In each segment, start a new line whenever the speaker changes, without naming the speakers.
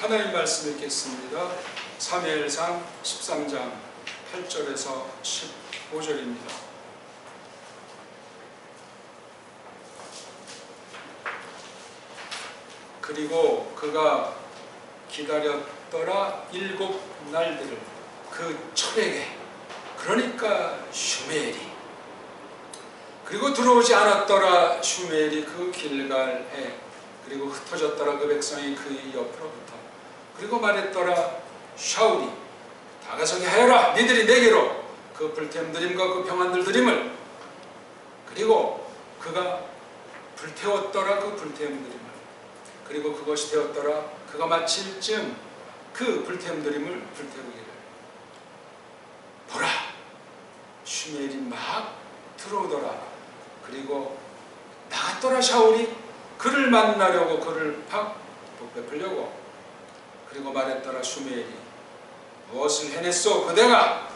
하나님 말씀 읽겠습니다. 사무엘상 13장 8절에서 15절입니다. 그리고 그가 기다렸더라 7날들을 그 철에게, 그러니까 슈메엘이, 그리고 들어오지 않았더라 슈메엘이 그 길갈에, 그리고 흩어졌더라 그 백성이 그 옆으로부터. 그리고 말했더라 샤울이, 다가서게 하여라, 니들이 내게로 그 불태움 드림과 그 평안들 드림을. 그리고 그가 불태웠더라 그 불태움 드림을. 그리고 그것이 되었더라 그가 마칠 즈음 그 불태움 드림을 불태우기를, 보라, 슈메엘이 막 들어오더라. 그리고 나갔더라 샤울이 그를 만나려고 그를 팍 베풀려고. 그리고 말했더라 슈메엘이, 무엇을 해냈소 그대가?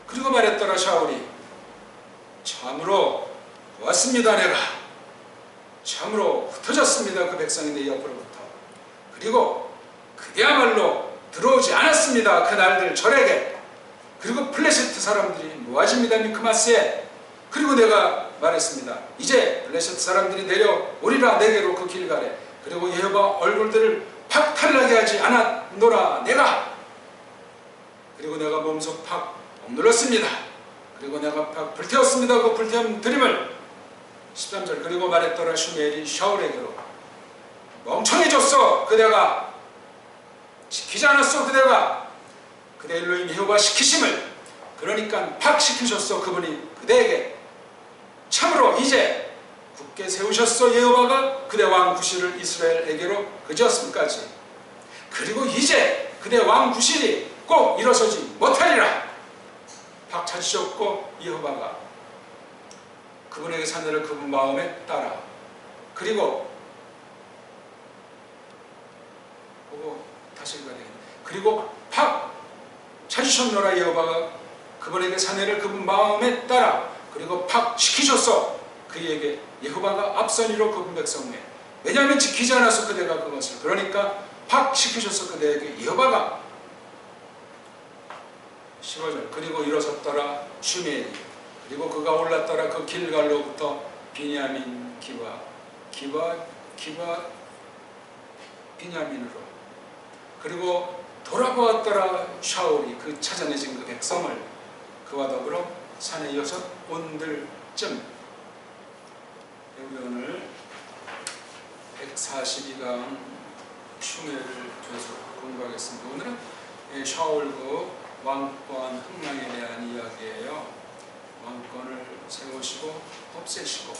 그리고 말했더라 샤울이, 참으로 보았습니다. 내가 참으로 흩어졌습니다. 그 백성이 내 옆으로부터. 그리고 그대야말로 들어오지 않았습니다. 그 날들 절에게. 그리고 블레셋 사람들이 모아집니다. 미크마스에. 그리고 내가 말했습니다. 이제 블레셋 사람들이 내려오리라 내게로 그 길갈에. 그리고 여호와 얼굴들을 팍 탈나게 하지 않았노라 내가. 그리고 내가 몸소 팍 억눌렀습니다. 그리고 내가 팍 불태웠습니다. 그 불태운 드림을. 13절. 그리고 말했더라 슈메엘이 샤울에게로, 멍청해졌어 그대가, 지키지 않았어 그대가, 그대 엘로힘 여호와 시키심을. 그러니까 팍 시키셨어 그분이 그대에게. 참으로 이제 굳게 세우셨어 여호와가 그대 왕 구실을 이스라엘에게로 그지었음까지. 그리고 이제 그대 왕 구실이 꼭 일어서지 못하리라. 팍 찾으셨고 여호와가 그분에게 사내를 그분 마음에 따라. 그리고 다시 읽어야 되겠네. 그리고 팍 찾으셨노라 여호와가 그분에게 사내를 그분 마음에 따라. 그리고 팍 시키셨어 그에게 여호와가 앞선 이로 그분 백성에. 왜냐하면 지키지 않아서 그대가 그것을. 그러니까 팍 시키셨어 그대에게 여호와가. 15절. 그리고 일어섰더라 슈메엘이. 그리고 그가 올랐더라 그 길갈로부터 비냐민 기바 비냐민으로. 그리고 돌아보았더라 샤울이 그 찾아내진 그 백성을. 그와 더불어 산에 이어서 온들쯤. 우리 오늘 142강 슈메엘을 계속 공부하겠습니다. 오늘은 샤울 그 왕권 흥망에 대한 이야기예요. 왕권을 세우시고 없애시고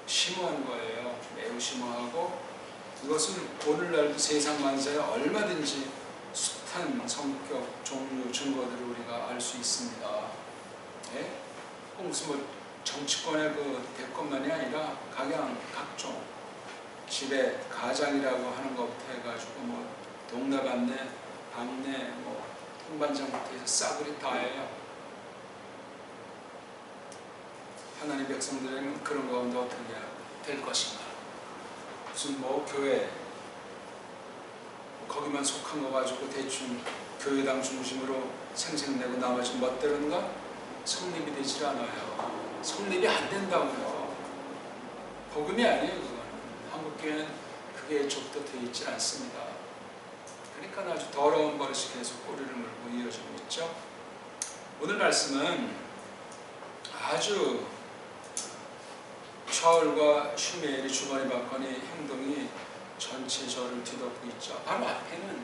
심오한 거예요. 매우 심오하고, 이것은 오늘날도 세상 만사에 얼마든지 숱한 성격, 종류, 증거들을 우리가 알 수 있습니다. 예? 무슨 뭐 정치권의 그 대권만이 아니라 각종 집에 가장이라고 하는 것부터 해가지고 뭐 동네반네, 방네, 뭐 통반장부터 해서 싸그리 다예요. 하나님 백성들에게는 그런 가운데 어떻게 될 것인가? 무슨 뭐 교회 거기만 속한 거 가지고 대충 교회당 중심으로 생색내고 나머지 멋대로인가? 성립이 되질 않아요. 성립이 안 된다고요. 복음이 아니에요. 그건 한국교회는 그게 애초부터 되어 있지 않습니다. 그러니까 아주 더러운 버릇이 계속 꼬리를 물고 이어지고 있죠. 오늘 말씀은 아주 샤울과 슈메엘이 주거니 받거니 행동이 전체 저를 뒤덮고 있죠. 바로 앞에는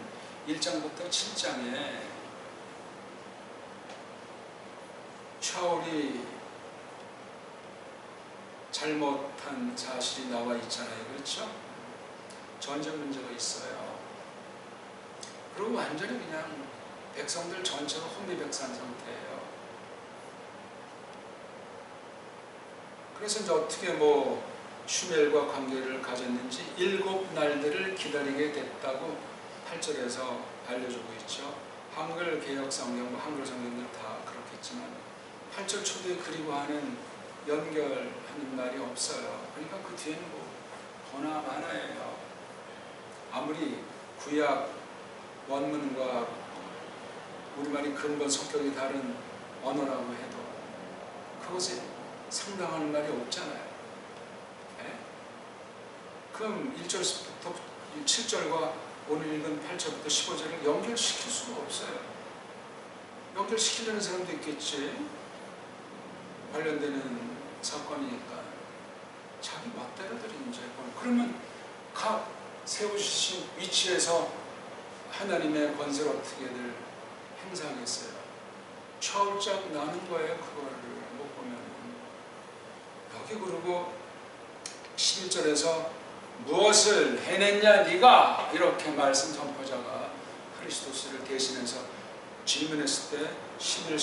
1장부터 7장에 샤울이 잘못한 사실이 나와 있잖아요. 그렇죠? 전쟁 문제가 있어요. 그리고 완전히 그냥 백성들 전체가 혼미백산 상태예요. 그래서 이제 어떻게 뭐 슈멜과 관계를 가졌는지 7날들을 기다리게 됐다고 8절에서 알려주고 있죠. 한글 개혁 성경, 한글 성경들 다 그렇겠지만 8절 초대에 그리고 하는 연결하는 말이 없어요. 그러니까 그 뒤에는 뭐 더나 많아요. 아무리 구약 원문과 우리말이 근본 성격이 다른 언어라고 해도 그것에 상당한 말이 없잖아요. 네? 그럼 1절부터 7절과 오늘 읽은 8절부터 15절을 연결시킬 수가 없어요. 연결시키려는 사람도 있겠지. 관련되는 사건이니까 자기 멋대로들 이제 그러면 각 세우신 위치에서 하나님의 권세를 어떻게들 행사하겠어요? 철짝 나는 거예요. 그거를 못 보면. 여기 그러고 11절에서 무엇을 해냈냐 네가 이렇게 말씀 선포자가 크리스토스를 대신해서 질문했을 때 11,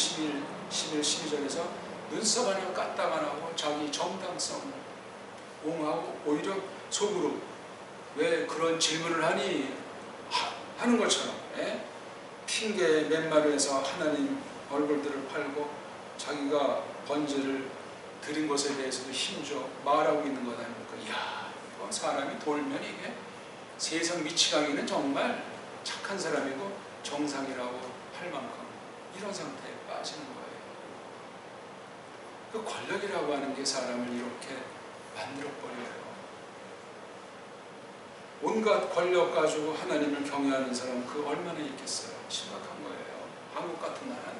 12절에서 눈썹 하나 까딱 안 하고 자기 정당성을 옹하고 오히려 속으로 왜 그런 질문을 하니 하는 것처럼 핑계 맨말을 해서 하나님 얼굴들을 팔고 자기가 번제를 드린 것에 대해서도 힘줘 말하고 있는 것 아닙니까? 이야, 사람이 돌면 이게 세상 미치광이는 정말 착한 사람이고 정상이라고 할 만큼 이런 상태에 빠지는 거예요. 그 권력이라고 하는 게 사람을 이렇게 만들어버려요. 온갖 권력 가지고 하나님을 경외하는 사람 그 얼마나 있겠어요? 심각한 거예요. 한국 같은 나라는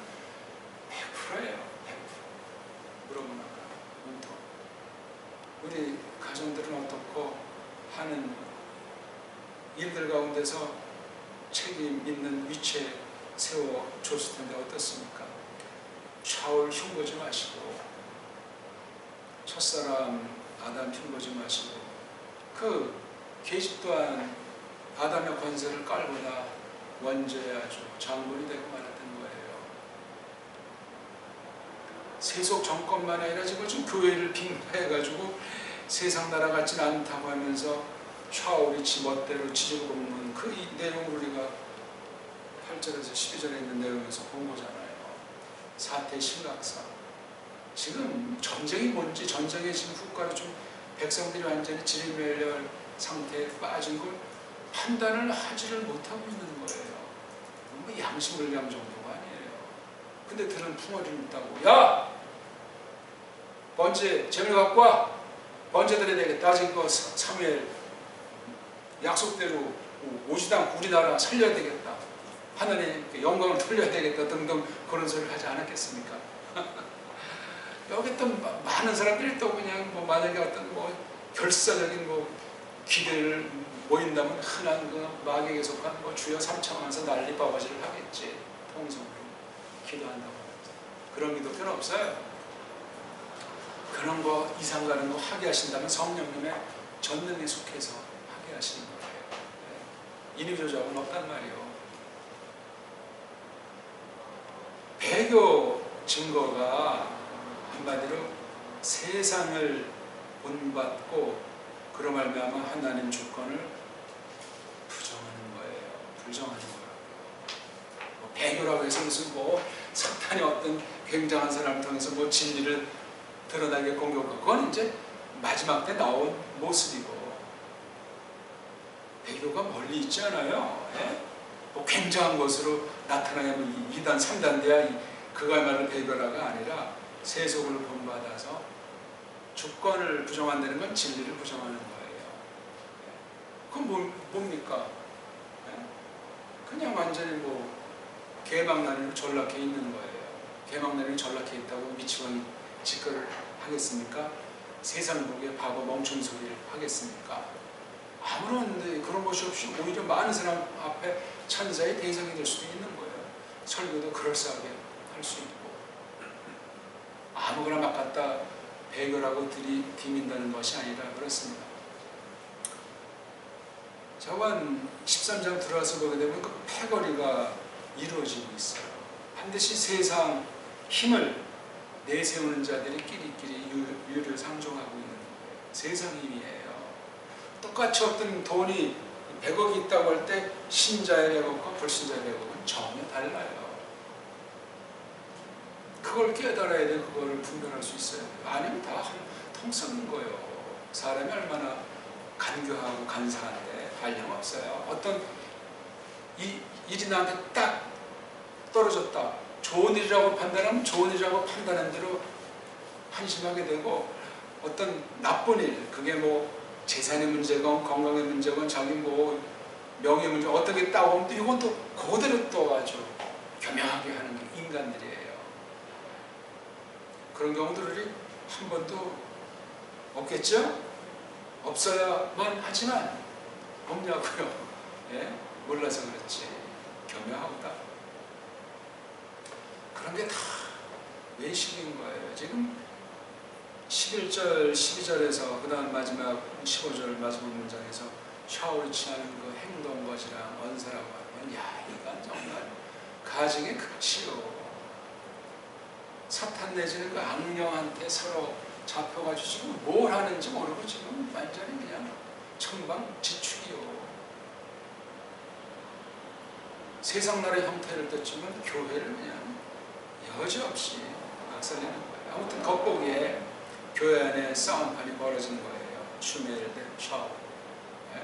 100%예요. 100%. 물어보나 온통. 우리 가정들은 어떻고 하는 일들 가운데서 책임 있는 위치에 세워줬을 텐데 어떻습니까? 샤울 흉보지 마시고 첫사람 아담 흉보지 마시고 그 계집 또한 아담의 권세를 깔고나 원죄에 아주 장본이 되고 말았던 거예요. 세속 정권만 아니라 지금 교회를 빙하해가지고 세상 나라 같지는 않다고 하면서 샤울이 지 멋대로 지지고 볶는 그 내용을 우리가 8절에서 12절에 있는 내용에서 본 거잖아요. 사태 심각성. 지금 전쟁이 뭔지 전쟁의 지금 후과를 좀 백성들이 완전히 지리멸렬 상태에 빠진 걸 판단을 하지를 못하고 있는 거예요. 뭐 양심불량 정도가 아니에요. 근데 들은 풍어를 있다고 야! 번제 재물 갖고 와! 번제 드려야 되겠다. 지금 사무엘 약속대로 오지당 우리나라 살려야 되겠다. 하나님께 영광을 돌려야 되겠다 등등 그런 소리를 하지 않았겠습니까? 여기 또 많은 사람들이 또 그냥 뭐 만약에 어떤 뭐 결사적인 뭐 기대를 모인다면 흔한 그 마귀에게 속한 뭐 주여 삼창하면서 난리 바바지를 하겠지. 통성으로 기도한다고 그런 기도표는 없어요. 그런 거 이상 가는 거 하게 하신다면 성령님의 전능에 속해서 하게 하시는 거예요. 인위 조작은 없단 말이에요. 배교 증거가 한마디로 세상을 본받고 그로 말미암아 하나님 주권을 부정하는 거예요. 부정하는 거예요. 뭐 배교라고 해서 무슨 뭐 사탄이 어떤 굉장한 사람을 통해서 뭐 진리를 드러나게 공격하고 그건 이제 마지막 때 나온 모습이고 배교가 멀리 있지 않아요. 예? 뭐 굉장한 것으로 나타나면 2단, 3단 돼야 그거야말로 배교라가 아니라 세속을 본받아서 주권을 부정한다는 건 진리를 부정하는 거예요. 그건 뭡니까? 그냥 완전히 뭐 개망나니로 전락해 있는 거예요. 개망나니로 전락해 있다고 미치광이 짓거리를 하겠습니까? 세상 보기에 바보 멍청 소리를 하겠습니까? 아무런 그런 것이 없이 오히려 많은 사람 앞에 찬사의 대상이 될 수도 있는 거예요. 설교도 그럴싸하게 할 수 있고 아무거나 막 갖다 배교라고 들이민다는 것이 아니라 그렇습니다. 자관 13장 들어와서 보게 되면 그 패거리가 이루어지고 있어요. 반드시 세상 힘을 내세우는 자들이 끼리끼리 유를 상종하고 있는 거예요. 세상 힘이에요. 똑같이 어떤 돈이 100억이 있다고 할 때 신자의 100억과 불신자의 100억은 전혀 달라요. 그걸 깨달아야 돼. 그걸 분별할 수 있어요. 아니면 다 통썩는 거예요. 사람이 얼마나 간교하고 간사한데 한량없어요. 어떤 이 일이 나한테 딱 떨어졌다. 좋은 일이라고 판단하면 좋은 일이라고 판단한 대로 한심하게 되고, 어떤 나쁜 일, 그게 뭐 재산의 문제건 건강의 문제건 자기 뭐 명예 문제 어떤 게 딱 오면 또 이건 또 그대로 또 아주 교묘하게 하는 인간들이에요. 그런 경우들이 한 번도 없겠죠? 없어야만 하지만 없냐고요. 예? 몰라서 그렇지. 교묘하다. 그런 게 다 외식인 거예요. 지금 11절, 12절에서 그 다음 마지막 15절 마지막 문장에서 샤울이 취하는 그 행동 것이랑 언사라고 하면, 야, 이건 정말 가증의 극치요. 사탄 내지는 그 악령한테 서로 잡혀가지고 지금 뭘 하는지 모르고 지금 완전히 그냥 청방지축이요. 세상 나라의 형태를 떴지만 교회를 그냥 여지없이 박살내는 거예요. 아무튼 겉보기에 교회 안에 싸움판이 벌어진 거예요. 슈멜 대 샤울. 예?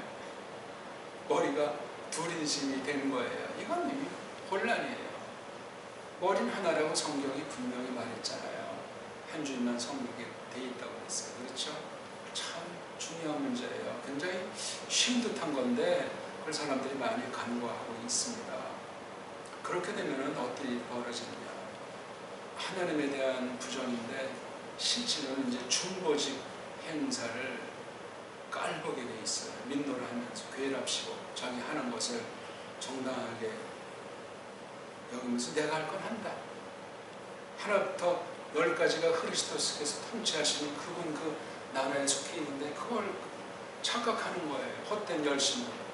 머리가 둘인심이 된 거예요. 이건 이미 혼란이에요. 머리는 하나라고 성경이 분명히 말했잖아요. 한 줄만 성경에 돼 있다고 했어요. 그렇죠? 참 중요한 문제예요. 굉장히 쉰 듯한 건데 그걸 사람들이 많이 간과하고 있습니다. 그렇게 되면 어떤 일이 벌어지느냐. 하나님에 대한 부정인데 실제로는 이제 중보직 행사를 깔보게 돼 있어요. 민노를 하면서 괴랍시고 자기 하는 것을 정당하게 여기면서 내가 할 건 한다. 하나부터 열까지가 그리스도께서 통치하시는 그분 그 나라에 속해 있는데 그걸 착각하는 거예요. 헛된 열심으로.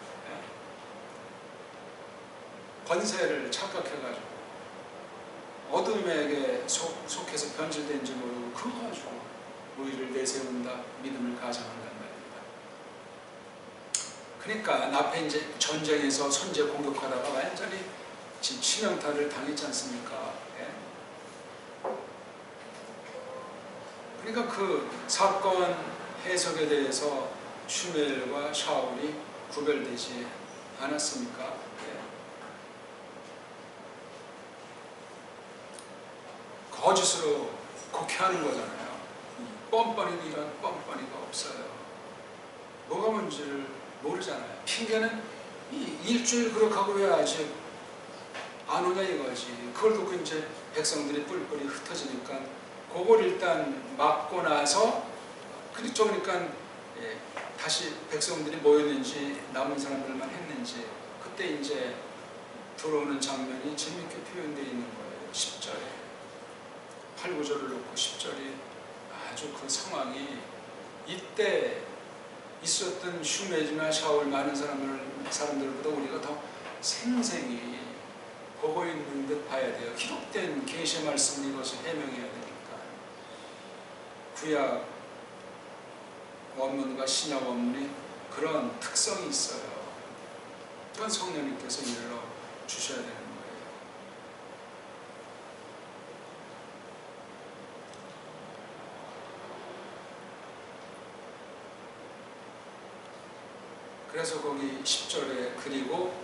권세를 착각해가지고 어둠에게 속해서 변질된지 모르고 그거 가지고 의를 내세운다, 믿음을 가장한단 말입니다. 그러니까 앞에 이제 전쟁에서 선제 공격하다가 완전히 지금 치명타를 당했지 않습니까? 예? 그러니까 그 사건 해석에 대해서 슈멜과 샤울이 구별되지 않았습니까? 예? 거짓으로 곡해하는 거잖아요. 뻔뻔히도 이런 뻔뻔히가 없어요. 뭐가 뭔지를 모르잖아요. 핑계는 이 일주일 그렇게 하고 왜 아직 안 오냐 이거지. 그걸 듣고 이제 백성들이 뿔뿔이 흩어지니까 그걸 일단 막고 나서 그러니까 예, 다시 백성들이 모였는지 남은 사람들만 했는지 그때 이제 들어오는 장면이 재밌게 표현되어 있는 거예요. 10절에 8, 9절을 놓고 10절이 아주 그 상황이 이때 있었던 슈멜이나 샤울 많은 사람들보다 우리가 더 생생히 보고 있는 듯 봐야 돼요. 기록된 계시의 말씀은 이것을 해명해야 되니까. 구약 원문과 신약 원문이 그런 특성이 있어요. 그건 성령님께서 일러 주셔야 되는 거예요. 그래서 거기 10절에 그리고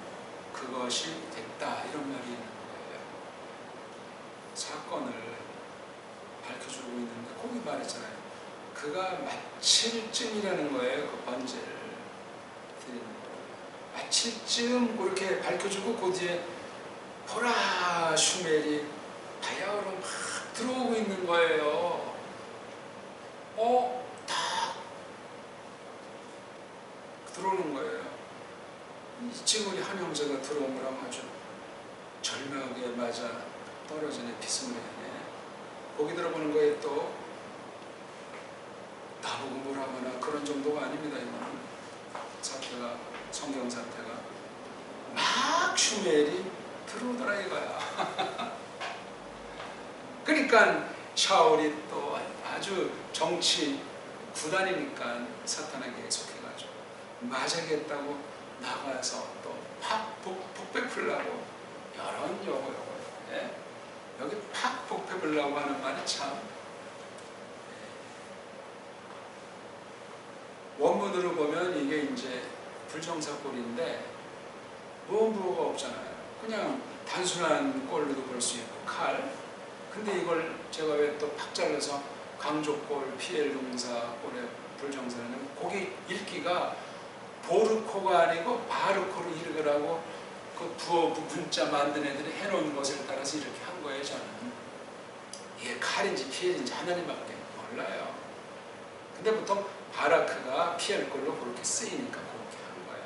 그것이 됐다 이런 말이 있는 거예요. 사건을 밝혀주고 있는데 거기 말했잖아요. 그가 마칠 쯤이라는 거예요. 그 번제를 드리는 거예요. 마칠 쯤 그렇게 밝혀주고 그 뒤에 보라 슈멜이 바야흐로 막 들어오고 있는 거예요. 딱 들어오는 거예요. 지금 우리 한 형제가 들어온 거랑 아주 절묘하게 맞아 떨어지는 비스무리하네. 거기 들어보는 거에 또 나보고 뭐라 하거나 그런 정도가 아닙니다. 이거는 사태가, 성경 사태가 막 슈멜이 들어오더라 이거야. 그러니까 샤울이 또 아주 정치 구단이니까 사탄에게 속해가지고 맞아야겠다고 나가서 또 팍 복배 풀라고 이런 요거 예? 여기 팍 복배 풀라고 하는 말이 참 원문으로 보면 이게 이제 불정사골인데 모험부호가 없잖아요. 그냥 단순한 꼴로도 볼 수 있고 칼. 근데 이걸 제가 왜 또 팍 잘라서 강조골, 피엘 동사 꼴의 불정사는 거기 읽기가 보르코가 아니고 바르코로 읽으라고 그 부어 문자 만든 애들이 해놓은 것에 따라서 이렇게 한 거예요. 저는 이게 칼인지 피엘인지 하나님밖에 몰라요. 근데 보통 바라크가 피엘 꼴로 그렇게 쓰이니까 그렇게 한 거야.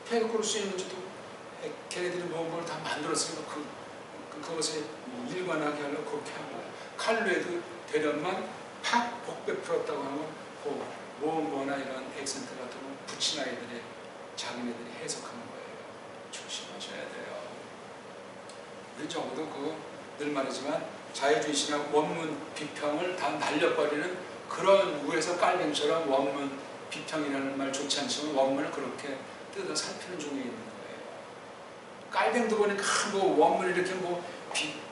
피엘 꼴로 쓰이는지도 걔네들이 뭘 다 만들었으니까 그것에 일관하게 하려고 그렇게 한 거야. 칼로 해도 되련만 팍 복배 풀었다고 하면 그 뭐나 이런 액센트 같은 거 붙인 아이들이 자기네들이 해석하는 거예요. 조심하셔야 돼요. 우리 적어도 늘 말하지만 자유주의시나 원문 비평을 다 날려버리는 그런 우에서 깔뱅처럼 원문 비평이라는 말 좋지 않지만 원문을 그렇게 뜯어 살피는 중에 있는 거예요. 깔뱅도 보니까 뭐 원문을 이렇게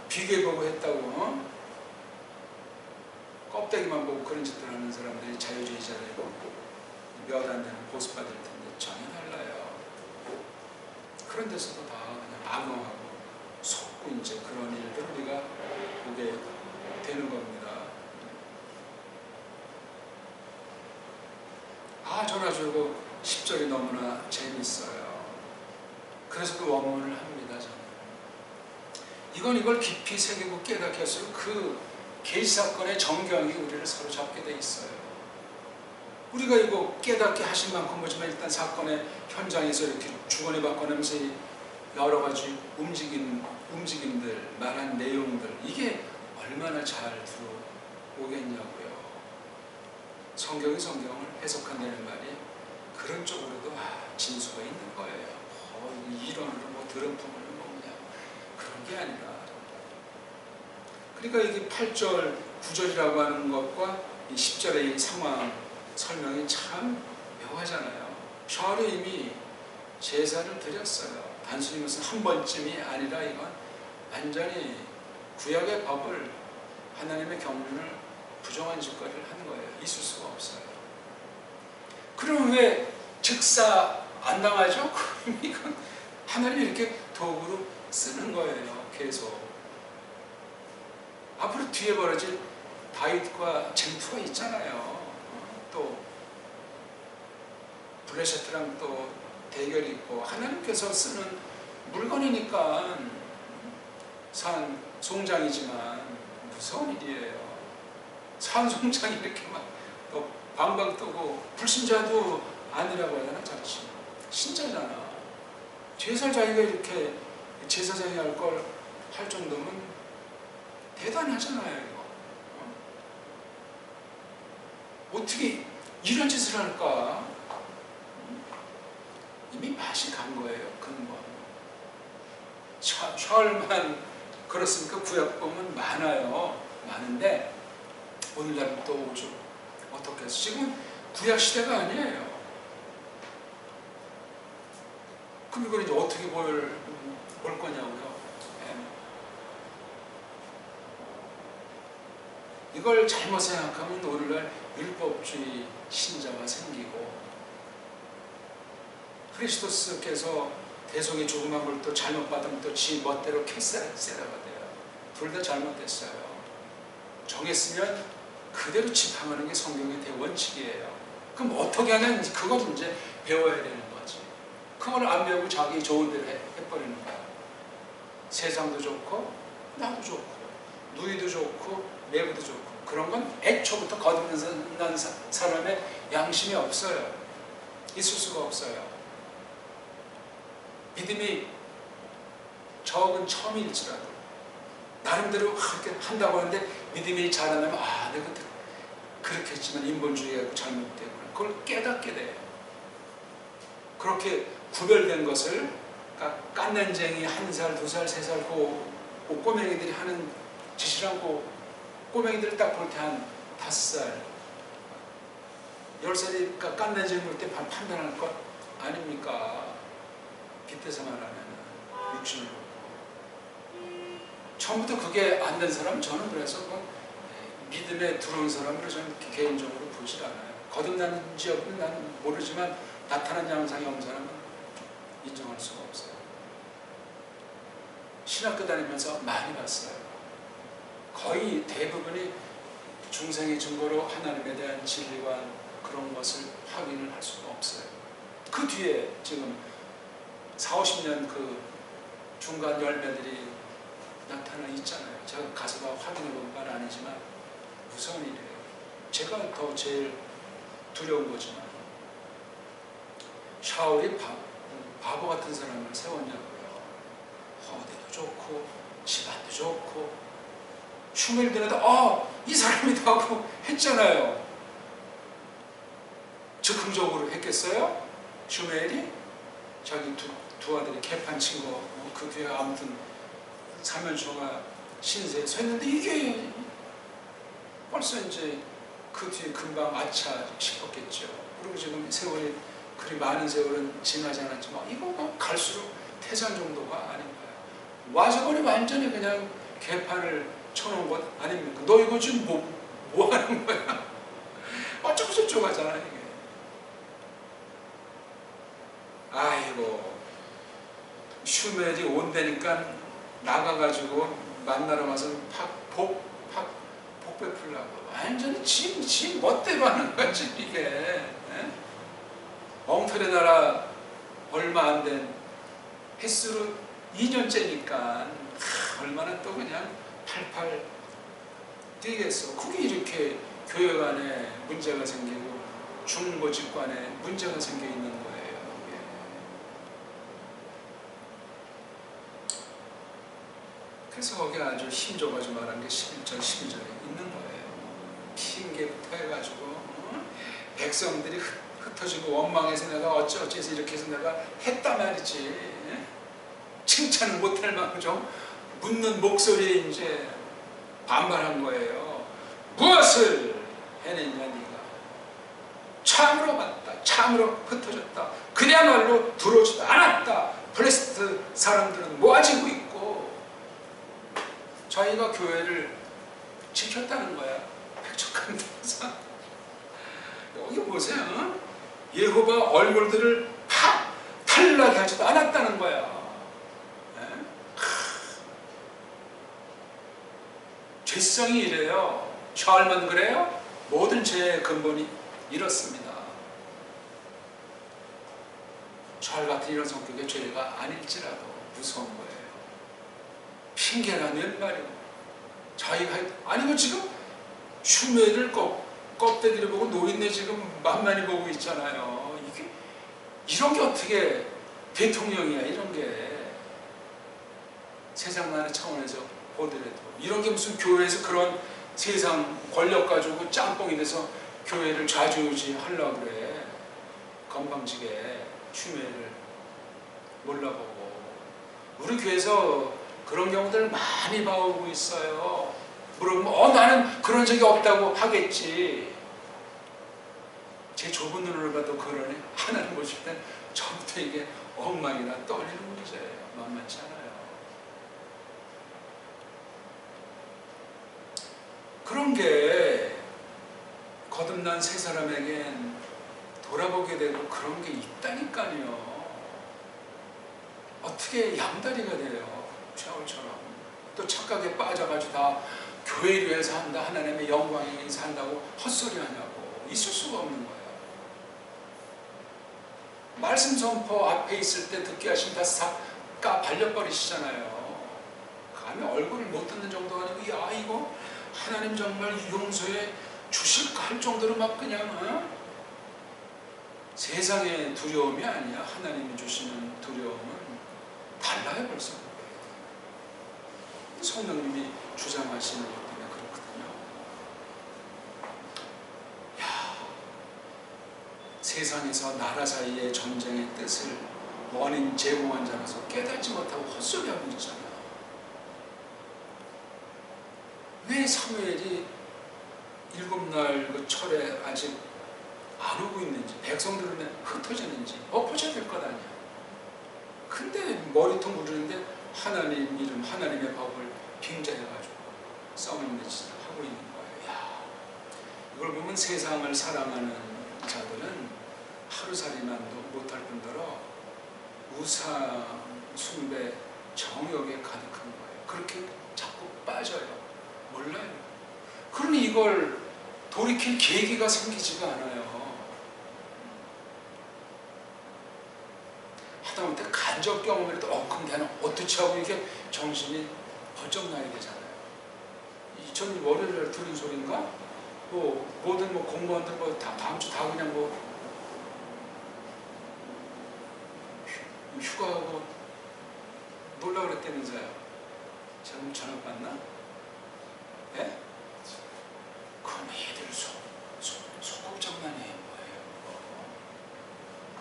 비교해보고 했다고 껍데기만 보고 그런 짓들 하는 사람들이 자유주의자들이고 몇 안 되는 보수파들 텐데 전혀 달라요. 그런 데서도 다 그냥 악용하고 속고 이제 그런 일들 우리가 보게 되는 겁니다. 저는 아주 그 10절이 너무나 재밌어요. 그래서 그 원문을 합니다. 저는 이걸 깊이 새기고 깨닫게 할수록 그 계시사건의 정경이 우리를 사로잡게 돼 있어요. 우리가 이거 깨닫게 하신 만큼 뭐지만 일단 사건의 현장에서 이렇게 주거니 받거니면서 여러 가지 움직임들, 말한 내용들 이게 얼마나 잘 들어오겠냐고요. 성경이 성경을 해석한다는 말이 그런 쪽으로도 진수가 있는 거예요. 이론으로 들은 품을 그냥 그런 게 아니라. 그러니까 이게 8절, 9절이라고 하는 것과 이 10절의 이 상황 설명이 참 묘하잖아요. 샤울이 이미 제사를 드렸어요. 단순히 무슨 한 번쯤이 아니라 이건 완전히 구약의 법을 하나님의 경륜을 부정한 짓거리를 하는 거예요. 있을 수가 없어요. 그럼 왜 즉사 안 당하죠? 이건 하나님이 이렇게 도구로 쓰는 거예요. 계속. 앞으로 뒤에 벌어질 다윗과 쟁투가 있잖아요. 또 블레셋이랑 또 대결이 있고 하나님께서 쓰는 물건이니까 산 송장이지만 무서운 일이에요. 산 송장이 이렇게 막 또 방방 뜨고 불신자도 아니라고 하잖아. 자칫 신자잖아. 제사 자기가 이렇게 제사장이 할 걸 할 정도면 대단하잖아요. 이거. 어떻게 이런 짓을 할까? 이미 맛이 간 거예요. 근본. 샤울만 그렇습니까? 구약 보면 많아요. 많은데 오늘날은 또 오죠. 어떻게 해서 지금 구약 시대가 아니에요. 그럼 이걸 이제 어떻게 볼 거냐고요. 이걸 잘못 생각하면 오늘날 율법주의 신자가 생기고 크리스토스께서 대속의 조그만 걸 또 잘못 받으면 또 지 멋대로 캐세라가 돼요. 둘 다 잘못됐어요. 정했으면 그대로 집행하는 게 성경의 대원칙이에요. 그럼 어떻게 하냐? 그걸 이제 배워야 되는 거지. 그걸 안 배우고 자기 좋은 대로 해버리는 거야. 세상도 좋고 나도 좋고 누이도 좋고 내부도 좋고 그런 건 애초부터 거듭난 사람의 양심이 없어요. 있을 수가 없어요. 믿음이 적은 처음일지라도 나름대로 그렇게 한다고 하는데 믿음이 자라나면 내가 그렇게 했지만 인본주의가 잘못되고 그걸 깨닫게 돼요. 그렇게 구별된 것을 그러니까 깐난쟁이 1살, 2살, 3살 그 꼬맹이들이 하는 짓이랑 꼬맹이들을 딱 볼 때 한 5살, 10살이 깐난쟁이 볼 때 판단할 것 아닙니까? 빗대서 말하면 육신을 보고 처음부터 그게 안 된 사람 저는 그래서 믿음에 들어온 사람으로 저는 개인적으로 보질 않아요. 거듭난 지역은 나는 모르지만 나타난 양상이 없는 사람은 인정할 수가 없어요. 신학교 다니면서 많이 봤어요. 거의 대부분이 중생의 증거로 하나님에 대한 진리관 그런 것을 확인을 할 수가 없어요. 그 뒤에 지금 40~50년 그 중간 열매들이 나타나 있잖아요. 제가 가서 다 확인해 본 건 아니지만 무서운 일이에요. 제가 더 제일 두려운 거지만 샤울이 바보 같은 사람을 세웠냐고요. 허대도 좋고 집안도 좋고 슈멜들한테 이 사람이다 하고 했잖아요. 즉흥적으로 했겠어요? 슈멜이 자기 두 아들이 개판 친 거 그 뒤에 아무튼 사면초가 신세에 샜는데 이게 벌써 이제 그 뒤에 금방 아차 싶었겠죠. 그리고 지금 세월이 그리 많은 세월은 지나지 않았지만 이거 뭐 갈수록 태산 정도가 아닌가요? 와서거리 완전히 그냥 개판을 쳐놓은 것 아닙니까? 너 이거 지금 뭐 하는 거야? 어쩌고 저쩌고 하잖아 이게. 아이고 슈멜이 온다니까 나가가지고 만나러 가서 복 베풀라고 완전히 지 멋대로 하는 거지 이게. 에? 엉터리 나라 얼마 안 된 횟수로 2년째니까 얼마나 또 그냥 팔팔 뛰겠어. 그게 이렇게 교회 간에 문제가 생기고 중보직 간에 문제가 생겨 있는 거예요. 그래서 거기 아주 힘줘가지고 말한 게 11절, 12절에 있는 거예요. 핑계부터 해가지고 백성들이 흩어지고 원망해서 내가 어찌어찌해서 이렇게 해서 내가 했단 말이지. 칭찬을 못할 만큼 좀 묻는 목소리에 이제 반발한 거예요. 무엇을 해냈냐 네가. 참으로 봤다. 참으로 흩어졌다. 그야말로 들어오지도 않았다. 블레스트 사람들은 모아지고 있고 자기가 교회를 지켰다는 거야. 백척한 데서. 여기 보세요. 예호바 얼굴들을 탈락하게 하지도 않았다는 거야. 죄성이 이래요. 샤울만 그래요? 모든 죄의 근본이 이렇습니다. 샤울 같은 이런 성격의 죄가 아닐지라도 무서운 거예요. 핑계나 낸 말이고 자기가 아니면 지금 슈멜을 껍데기를 보고 노인네 지금 만만히 보고 있잖아요. 이게 이런 게 어떻게 대통령이야. 이런 게 세상만의 차원에서 보더라도 이런 게 무슨 교회에서 그런 세상 권력 가지고 짬뽕이 돼서 교회를 좌지우지 하려고 그래. 건방지게 슈멜을 몰라보고. 우리 교회에서 그런 경우들 많이 봐오고 있어요. 물어보면 나는 그런 적이 없다고 하겠지. 제 좁은 눈으로 봐도 그러네. 하나님 보실 땐 처음부터 이게 엉망이나 떨리는 문제예요. 만만치 않아요. 그런 게 거듭난 세 사람에겐 돌아보게 되고 그런 게 있다니까요. 어떻게 양다리가 돼요. 샤울처럼. 또 착각에 빠져가지고 다 교회를 위해서 한다. 하나님의 영광에 위해서 한다고 헛소리 하냐고. 있을 수가 없는 거예요. 말씀 선포 앞에 있을 때 듣게 하시면 다 싹 발려버리시잖아요. 감히 얼굴을 못 듣는 정도가 아니고 야 이거 하나님 정말 용서해 주실까 할 정도로 막 그냥 세상의 두려움이 아니야. 하나님이 주시는 두려움은 달라요 벌써. 성령님이 주장하시는 것 때문에 그렇거든요. 세상에서 나라 사이의 전쟁의 뜻을 원인 제공한 자라서 깨닫지 못하고 헛소리하고 있잖아. 왜 사무엘이 7날 그 철에 아직 안 오고 있는지, 백성들은 흩어졌는지 엎어져야 될 것 아니야. 근데 머리통 부르는데 하나님 이름, 하나님의 법을 빙자해가지고 써먹는 짓을 하고 있는 거예요. 야, 이걸 보면 세상을 사랑하는 자들은 하루살이만도 못할 뿐더러 우상 숭배, 정욕에 가득한 거예요. 그렇게 자꾸 빠져요. 몰라요. 그러니 이걸 돌이킬 계기가 생기지가 않아요. 하다못해 간접 경험이라도 근데 나는 어떻게 하고 이게 정신이 번쩍 나야 되잖아요. 전 월요일날 들은 소리인가? 모든 공무원들 다음 주 다 그냥 휴가하고 놀라 그랬다면서요. 지금 전화 받나? 예? 그건 애들 소꿉장난이에요.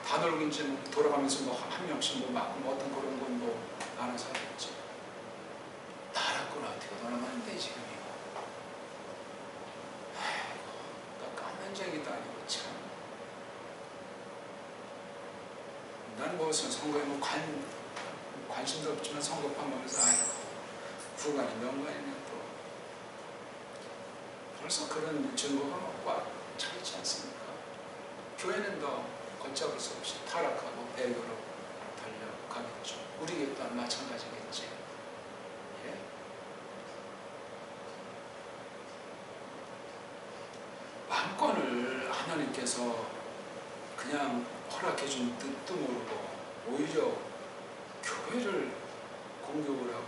다 놀고 이제 돌아가면서 한 명씩 맞고 어떤 그런 건 알아서 하겠지. 나라꾸나 어떻게 돌아가는데 지금 이거. 아이고, 나 깐난쟁이도 아니고 참. 난 선거에 관심도 없지만 선거판 보면서 아이고 구간이 명관이네 또. 벌써 그런 증거가 꽉 차있지 않습니까? 교회는 더 걷잡을 수 없이 타락하고 배교로 달려가겠죠. 우리 또한 마찬가지겠지. 예? 왕권을 하나님께서 그냥 허락해준 뜻도 모르고 오히려 교회를 공격을 하고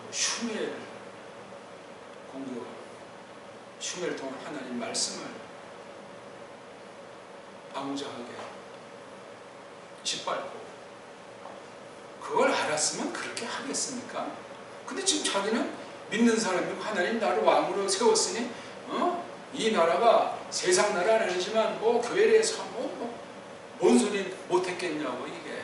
흉해를 통한 하나님 말씀을 방자하게 짓밟고 그걸 알았으면 그렇게 하겠습니까? 근데 지금 자기는 믿는 사람이고 하나님 나를 왕으로 세웠으니 이 나라가 세상 나라는 아니지만 교회에 대해서 뭔 소리 못했겠냐고 이게.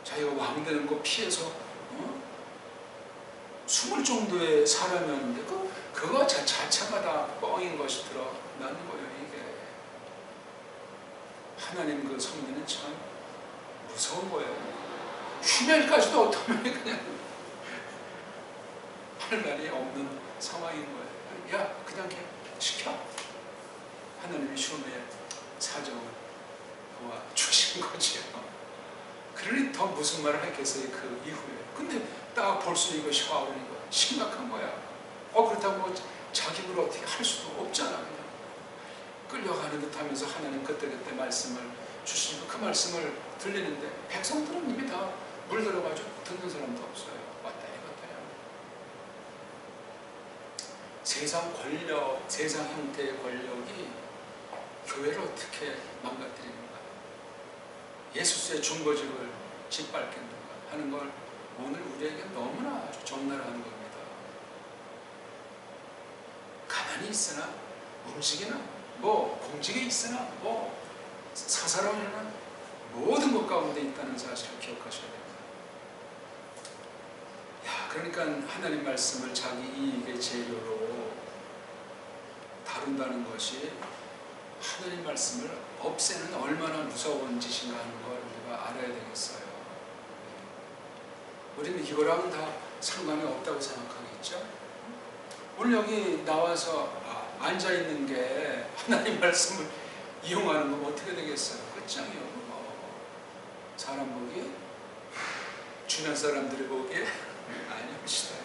자기가 왕 되는 거 피해서 숨을 정도의 사람이었는데 그거 자체가 다 뻥인 것이 드러나는 거예요. 이게 하나님 그 섭리는 참 무서운 거예요. 휘멸까지도 어떠면 그냥 할 말이 없는 상황인 거예요. 야 그냥 시켜. 하나님이 흉의 사정을 도와주신 거지요. 그러니 더 무슨 말을 했겠어요 그 이후에. 근데 딱 볼수 이것이 화오는 거야. 심각한 거야. 그렇다고 자기 입으로 어떻게 할 수도 없잖아. 그냥 끌려가는 듯 하면서 하나님 그때그때 말씀을 주시고 그 말씀을 들리는데 백성들은 이미 다 물들어가지고 듣는 사람도 없어요. 왔다 갔다. 세상 권력, 세상 형태의 권력이 교회를 어떻게 망가뜨리는가, 예수스의 중보직을 짓밟겠는가 하는 걸 오늘 우리에게 너무나 아주 적나라한 겁니다. 가만히 있으나 움직이나 공직에 있으나 사사로이나 모든 것 가운데 있다는 사실을 기억하셔야 됩니다. 그러니까 하나님 말씀을 자기 이익의 재료로 다룬다는 것이 하나님 말씀을 없애는 얼마나 무서운 짓인가 하는 걸 우리가 알아야 되겠어요. 우리는 이거랑은 다 상관이 없다고 생각하겠죠? 오늘 여기 나와서 앉아있는 게 하나님 말씀을 이용하는 건 어떻게 되겠어요? 끝장이요. 사람 보기에? 주변 사람들이 보기에? 아닙니다.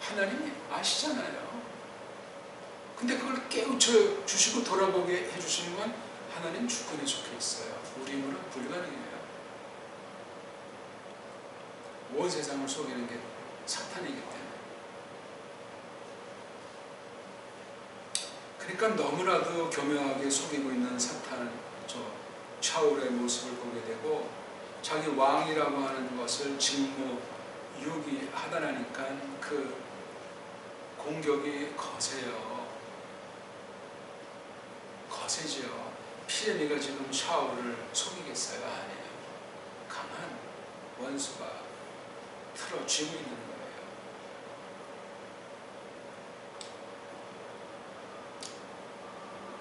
하나님이 아시잖아요. 근데 그걸 깨우쳐 주시고 돌아보게 해주시는 건 하나님 주권에 속해 있어요. 우리 힘으로는 불가능해요. 온 세상을 속이는 게 사탄이기 때문에. 그러니까 너무나도 교묘하게 속이고 있는 사탄, 샤울의 모습을 보게 되고 자기 왕이라고 하는 것을 직무유기하다라니까 그 공격이 거세지요. 피레미가 지금 샤울을 속이겠어요? 아니에요. 강한 원수가 틀어쥐고 있는 거예요.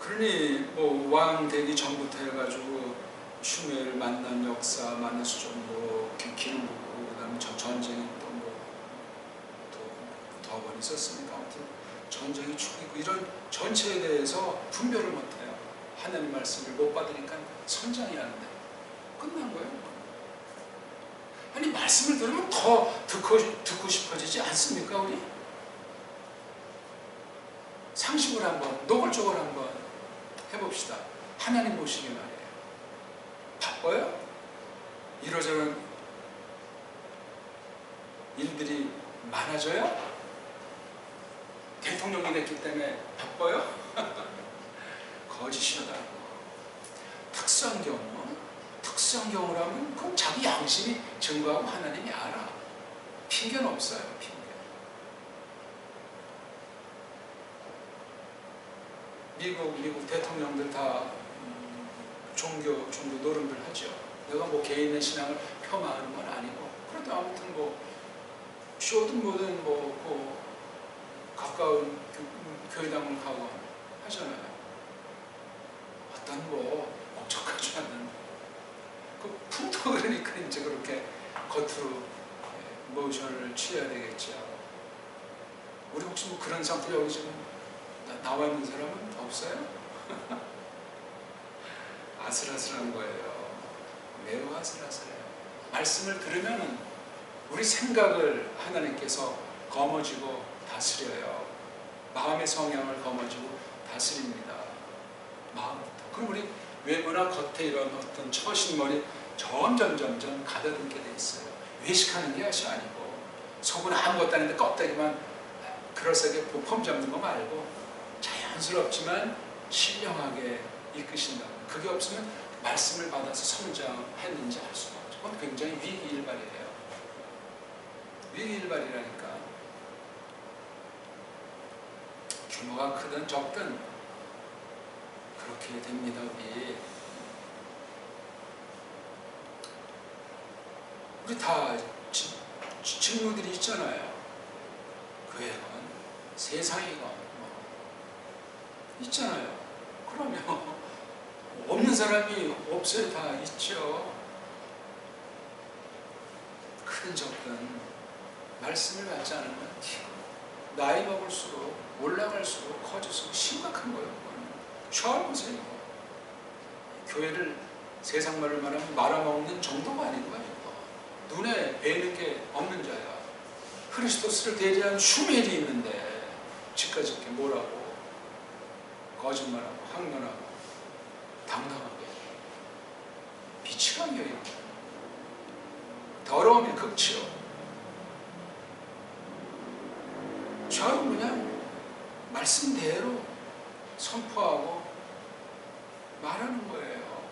그러니 왕 되기 전부터 해가지고 슈메를 만난 역사, 만나서 좀 기름 붓고 그다음에 전쟁이 더 번 있었습니다. 아무튼 전쟁이 죽이고 이런 전체에 대해서 분별을 못해요. 하나님 말씀을 못 받으니까 선장이 안 돼. 끝난 거예요. 아니 말씀을 들으면 더 듣고 싶어지지 않습니까 우리? 상식으로 한번 노골적으로 한번 해봅시다. 하나님 보시기 말이에요. 바빠요? 이러저런 일들이 많아져요? 대통령이 됐기 때문에 바빠요? 거짓이다고. 특수한 경우라면 그건 자기 양심이 증거하고 하나님이 알아. 핑계는 없어요. 핑계. 미국 대통령들 다 종교 노름들 하죠. 내가 뭐 개인의 신앙을 폄하하는 건 아니고, 그래도 아무튼 뭐 쇼든 뭐든 뭐 가까운 교회당을 가고 하잖아요. 어떤 뭐 목적하지 않는 그 풍토 그러니까 이제 그렇게 겉으로 모션을 취해야 되겠죠. 우리 혹시 뭐 그런 상태 여기 지금 나와 있는 사람은 없어요? 아슬아슬한 거예요. 매우 아슬아슬해요. 말씀을 들으면은 우리 생각을 하나님께서 거머쥐고 다스려요. 마음의 성향을 거머쥐고 다스립니다. 마음부터. 그럼 우리 외모나 겉에 이런 어떤 처신머리 점점 가다듬게 돼 있어요. 외식하는 게 아니고, 속은 아무것도 아닌데 껍데기만 그럴싸하게 폼 잡는 거 말고 자연스럽지만 신령하게 이끄신다. 그게 없으면 말씀을 받아서 성장했는지 알 수가 없죠. 그건 굉장히 위기일발이에요. 위기일발이라니까. 규모가 크든 적든 그렇게 됩니다. 우리 다 직무들이 있잖아요. 교회건 세상이건 뭐 있잖아요. 그러면 없는 사람이 없어요. 다 있죠. 크든 적든 말씀을 받지 않으면 나이 먹을수록 올라갈수록 커질수록 심각한 거예요. 잘 보세요. 교회를 세상 말을 말하면 말아먹는 정도가 아닌 거예요. 눈에 뵈는 게 없는 자야. 그리스도스를 대리한 슈멜이 있는데 집까지 뭐라고 거짓말하고 항변하고 당당하게 비치감이에요. 더러움이 극치요. 저는 그냥 말씀대로 선포하고 말하는 거예요.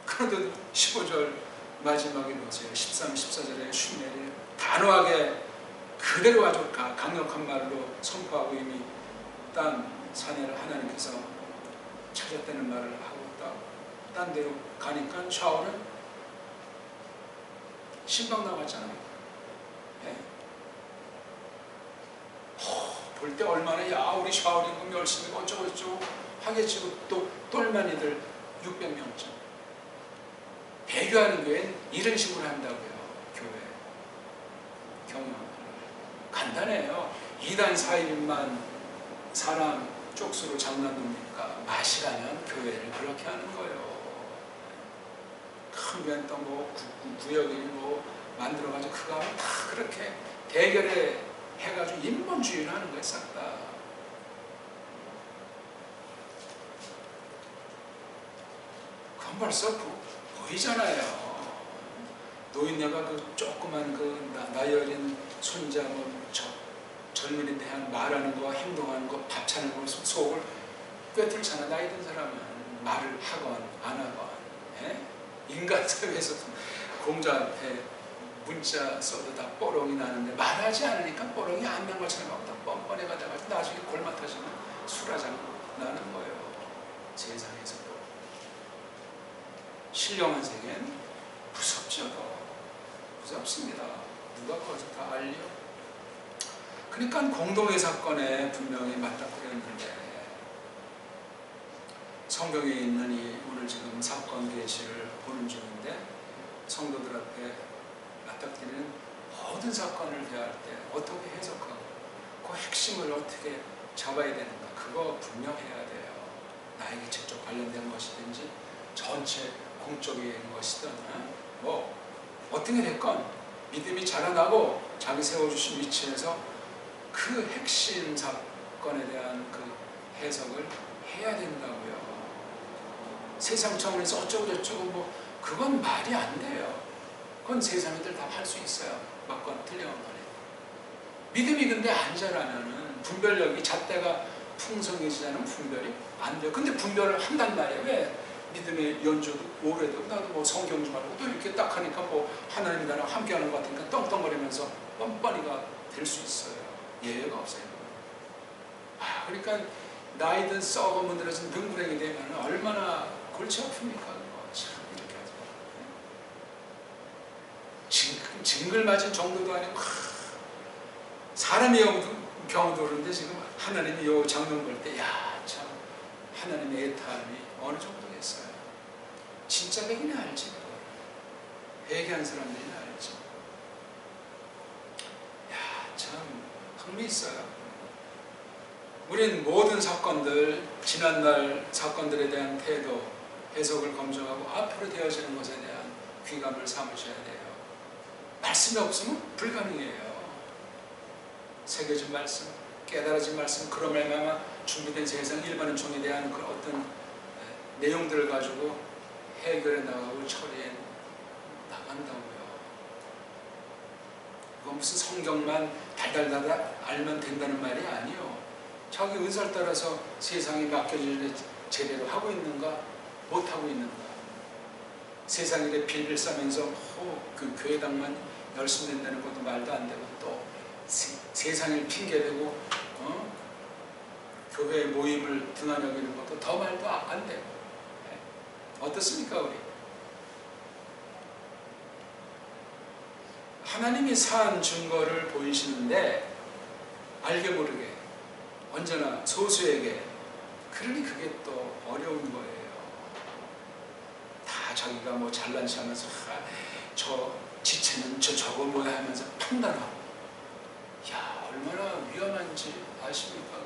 그런데 15절 마지막에 보세요. 13, 14절에 슈멜이 단호하게 그대로 아주 강력한 말로 선포하고 이미 딴 사내를 하나님께서 찾았다는 말을 하고 딴 데로 가니까 샤오는 신방 나갔잖아요. 네? 볼 때 얼마나 야 우리 샤오리 그럼 열심히 어쩌고저쩌고 하겠지. 또 똘마니들 600명쯤 배교하는 교회는 이런 식으로 한다고요. 교회 경영 간단해요. 2단 4일만 사람 쪽수로 장난놈이니까 마시라면 교회를 그렇게 하는 거예요. 큰 교회는 또 뭐 구역이 뭐 만들어가지고 그거 하면 다 그렇게 대결에 해가지고 인본주의를 하는 거예요. 싹 다. 그건 벌써 보이잖아요. 노인네가 그 조그만 그 나이 어린 손자 뭐 젊은이에 대한 말하는 거, 행동하는 거, 밥 차는 거 속을 꿰뚫잖아. 나이 든 사람은 말을 하건 안 하건. 예? 인간 사회에서 공자한테 문자 써도 다 뽀롱이 나는데 말하지 않으니까 뽀롱이 안 난 것처럼 막 다 뻔뻔해 가다가 나중에 골마터지면 술하장 나는 거예요. 세상에서도. 신령한 세계는 무섭죠. 무섭습니다. 누가 그것을 다 알려? 그러니까 공동의 사건에 분명히 맞닥뜨렸는데 성경에 있는 이 오늘 지금 사건 계시를 보는 중인데 성도들 앞에 맞닥뜨리는 모든 사건을 대할 때 어떻게 해석하고 그 핵심을 어떻게 잡아야 되는가 그거 분명해야 돼요. 나에게 직접 관련된 것이든지 전체 공적인 것이든 뭐 어떤 게 됐건 믿음이 자라나고 자기 세워주신 위치에서 그 핵심 사건에 대한 그 해석을 해야 된다고요. 세상 차원에서 어쩌고 저쩌고 뭐 그건 말이 안 돼요. 그건 세상인들 다 할 수 있어요. 맞거나 틀리거나. 믿음이 근데 안 자라면은 분별력이 잣대가 풍성해지지 않으면 분별이 안 돼요. 근데 분별을 한단 말이에요. 왜? 믿음의 연주도 오래되고 나도 뭐 성경 좀 알고 또 이렇게 딱 하니까 뭐 하나님이 나랑 함께하는 것 같으니까 떵떵거리면서 뻔뻔이가 될 수 있어요. 예외가 없어요. 그러니까 나이든 썩어 문드러진 능구렁이 되면 얼마나 골치 아픕니까? 참 이렇게 하죠. 징글 맞은 정도도 아니고 사람의 경우도 그런데 지금 하나님이 요 장면 볼 때 야 참 하나님의 애타함이 어느 정도겠어요. 진짜 백이나 알지. 회개한 사람들이나 알지. 야 참 흥미있어요. 우린 모든 사건들, 지난날 사건들에 대한 태도, 해석을 검증하고 앞으로 되어지는 것에 대한 귀감을 삼으셔야 돼요. 말씀이 없으면 불가능해요. 새겨진 말씀, 깨달아진 말씀, 그로 말미암아 준비된 세상 일반인 종에 대한 그 어떤 내용들을 가지고 해결해 나가고 처리해 나간다고요. 그건 무슨 성경만 달달달달 알면 된다는 말이 아니요. 자기 은사를 따라서 세상에 맡겨질 일 제대로 하고 있는가, 못하고 있는가. 세상 일에 빌빌 싸면서 그 교회당만 열심히 된다는 것도 말도 안 되고 또 세상을 핑계대고 교회 모임을 등한 여기는 것도 더 말도 안 되고. 어떻습니까 우리? 하나님이 산 증거를 보이시는데 알게 모르게 언제나 소수에게, 그러니 그게 또 어려운 거예요. 다 자기가 뭐 잘난 체 하면서 저 지체는 저거 뭐야 하면서 판단하고. 야 얼마나 위험한지 아십니까?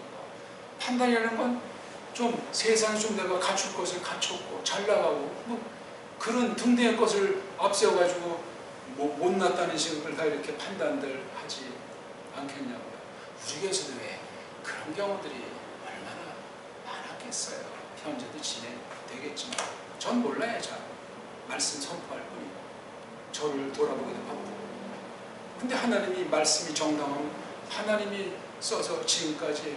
판단이라는 건 좀 세상에 좀 내가 갖출 것을 갖췄고 잘 나가고 뭐 그런 등등의 것을 앞세워가지고 뭐 못났다는 식으로 다 이렇게 판단들 하지 않겠냐고요. 우리 교회에서도 왜 그런 경우들이 얼마나 많았겠어요. 현재도 진행되겠지만 전 몰라요. 잘 말씀 선포할 뿐이고 저를 돌아보기도 바쁘고. 근데 하나님이 말씀이 정당하면 하나님이 써서 지금까지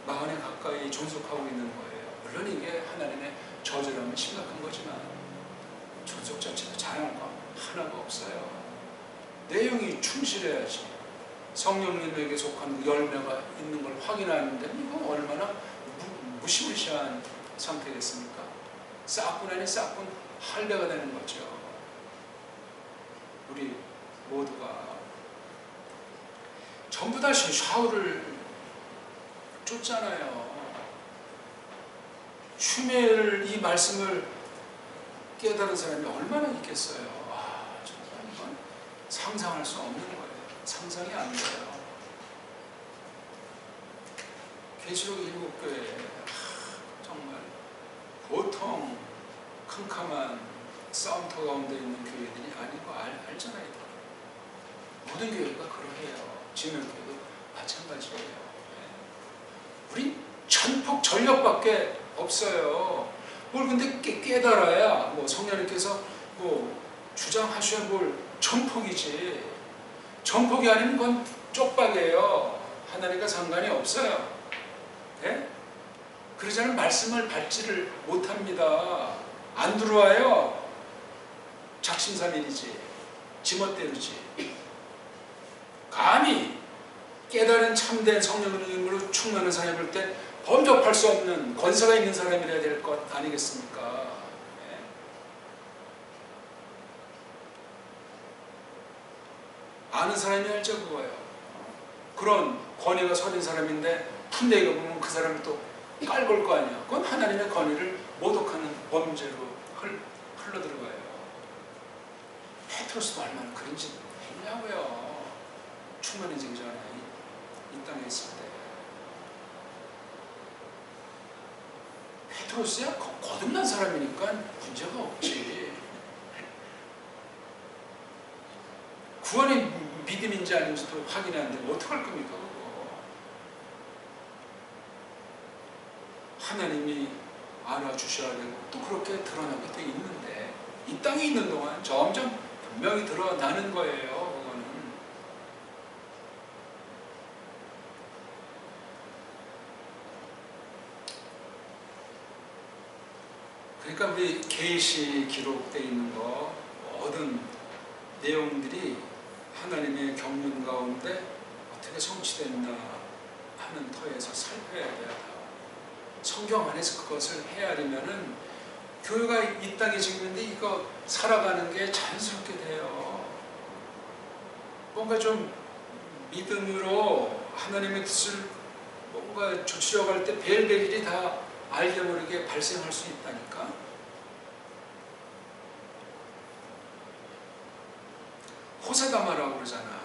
40에 가까이 존속하고 있는 거예요. 물론 이게 하나님의 저주라면 심각한 거지만 존속 자체도 잘하는 거 하나가 없어요. 내용이 충실해야지. 성령님에게 속한 열매가 있는 걸 확인하는데 이거 얼마나 무시무시한 상태겠습니까? 싹군 아니 싹군 할배가 되는 거죠. 우리 모두가 전부 다 샤워를 쫓잖아요. 슈멜 이 말씀을 깨달은 사람이 얼마나 있겠어요. 정말 이건 상상할 수 없는 거예요. 상상이 안 돼요. 계시록 7교회 정말 보통 캄캄한 싸움터 가운데 있는 교회들이 아니고 알잖아요. 모든 교회가 그러해요. 진흥교회도 마찬가지예요. 우리 전폭 전력밖에 없어요. 뭘 근데 깨달아야 뭐 성령님께서 뭐 주장하셔야 뭘 전폭이지. 전폭이 아니면 그건 쪽박이에요. 하나님과 상관이 없어요. 네? 그러지 않으면 말씀을 받지를 못합니다. 안 들어와요. 작심삼일이지. 지멋대로지. 감히 깨달은 참된 성령으로 충만한 사람을 볼 때 범접할 수 없는 권세가 있는 사람이라야 될 것 아니겠습니까? 네. 아는 사람이 알죠 그거예요. 그런 권위가 서린 사람인데 푼대기가 보면 그 사람이 또 깔볼 거 아니야. 그건 하나님의 권위를 모독하는 범죄로 흘러들어가요. 페트로스도 얼마나 그런 짓 했냐고요. 충만해지기 전에 이 땅에 있을 때. 페트로스야 거듭난 사람이니까 문제가 없지. 구원의 믿음인지 아닌지도 확인이 안 되면 어떡할 겁니까 그거. 하나님이 알아주셔야 되고 또 그렇게 드러나게 돼 있는데 이 땅에 있는 동안 점점 분명히 드러나는 거예요. 그거는. 그러니까 우리 계시 기록되어 있는 거 모든 내용들이 하나님의 경륜 가운데 어떻게 성취됐나 하는 터에서 살펴야 돼요. 성경 안에서 그것을 헤아리면은 교회가 이 땅에 지금 있는데 이거 살아가는 게 자연스럽게 돼요. 뭔가 좀 믿음으로 하나님의 뜻을 뭔가 조치려고 할 때 별별 일이 다 알게 모르게 발생할 수 있다니까. 호세다마라고 그러잖아.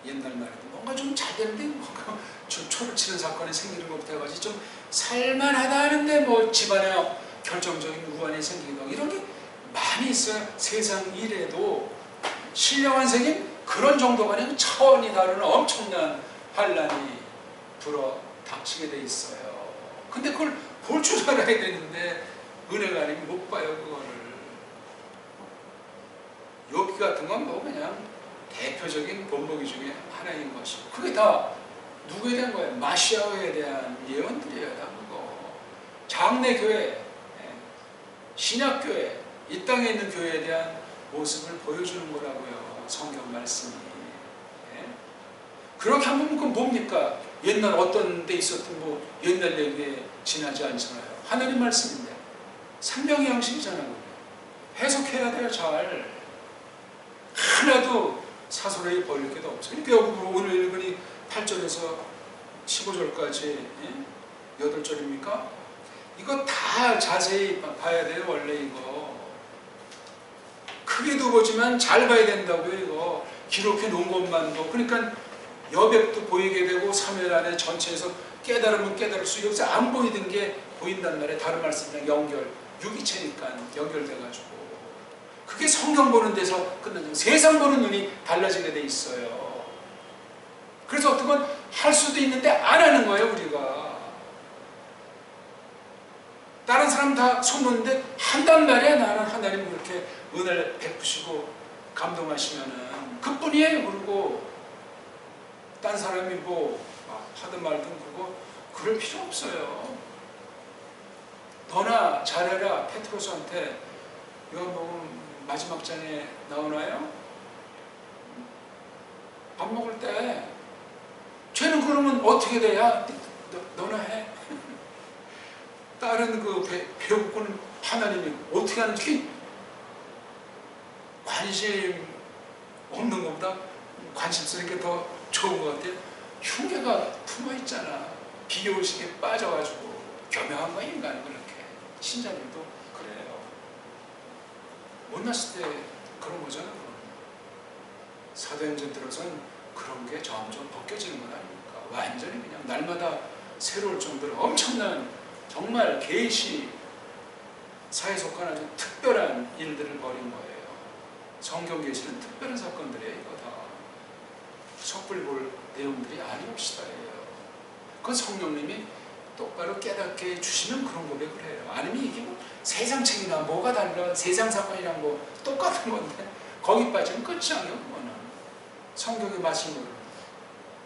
옛날 말에도 뭔가 좀 잘 되는데 뭔가 초를 치는 사건이 생기는 것부터 해가지고 좀 살만하다 하는데 뭐 집안에 결정적인 우환이 생기기도 하고 이런 게 많이 있어요. 세상 일에도 신령한 생긴 그런 정도가 아니고 차원이 다른 엄청난 환란이 불어 닥치게 돼 있어요. 근데 그걸 볼 줄 알아야 되는데 은혜가 아니면 못 봐요. 그거를. 욥기 같은 건 뭐 그냥 대표적인 본보기 중에 하나인 것이고 그게 다 누구에 대한 거예요? 마시아에 대한 예언들이에요. 다 그거. 장래교회, 신약교회, 이 땅에 있는 교회에 대한 모습을 보여주는 거라고요. 성경 말씀이. 그렇게 한번 보면 뭡니까? 옛날 어떤 데 있었던 뭐 옛날 얘기에 지나지 않잖아요. 하나님 말씀인데 삼명의 양식이잖아요. 해석해야 돼요. 잘. 하나도 사소리 벌릴 게도 없어요. 그러니까 오늘 읽으니 8절에서 15절까지 8절입니까? 이거 다 자세히 봐야 돼요. 원래 이거 크게도 보지만 잘 봐야 된다고요. 이거 기록해 놓은 것만도. 그러니까 여백도 보이게 되고 3일 안에 전체에서 깨달으면 깨달을수록 여기서 안 보이던 게 보인단 말이에요. 다른 말씀이랑 연결, 유기체니까 연결돼가지고 그게 성경 보는 데서 끝나죠. 세상 보는 눈이 달라지게 돼 있어요. 그래서 어떤 건 할 수도 있는데 안 하는 거예요. 우리가 다른 사람 다 손놓는데 한단 말이야. 나는 하나님 그렇게 은혜를 베푸시고 감동하시면은 그뿐이에요. 그리고 딴 사람이 뭐 하든 말든 그거 그럴 필요 없어요. 너나 잘해라. 페트로스한테 요한복음 마지막 장에 나오나요? 밥 먹을 때 쟤는 그러면 어떻게 돼야? 너나 해. 다른 그 배우고는 하나님이 어떻게 하는지 관심 없는 것보다 관심스러운 게 더 좋은 것 같아요. 흉계가 품어있잖아. 비교의식에 빠져가지고 교묘한 거야 인간은. 그렇게 신자들도 그래요. 못났을 때 그런 거잖아. 사도행전 들어서는 그런 게 점점 벗겨지는 건 아닙니까? 완전히 그냥 날마다 새로울 정도로 엄청난 정말 계시 사에 속한 아주 특별한 일들을 벌인 거예요. 성경 계시는 특별한 사건들이에요. 이거 다 섣불리 볼 내용들이 아니옵시다예요. 그건 성령님이 똑바로 깨닫게 해주시면 그런 고백을 해요. 아니면 이게 뭐 세상 책이나 뭐가 달라, 세상 사건이랑 뭐 똑같은 건데 거기 빠지면 끝이 아니에요. 그거는 성경의 맛을 모르는,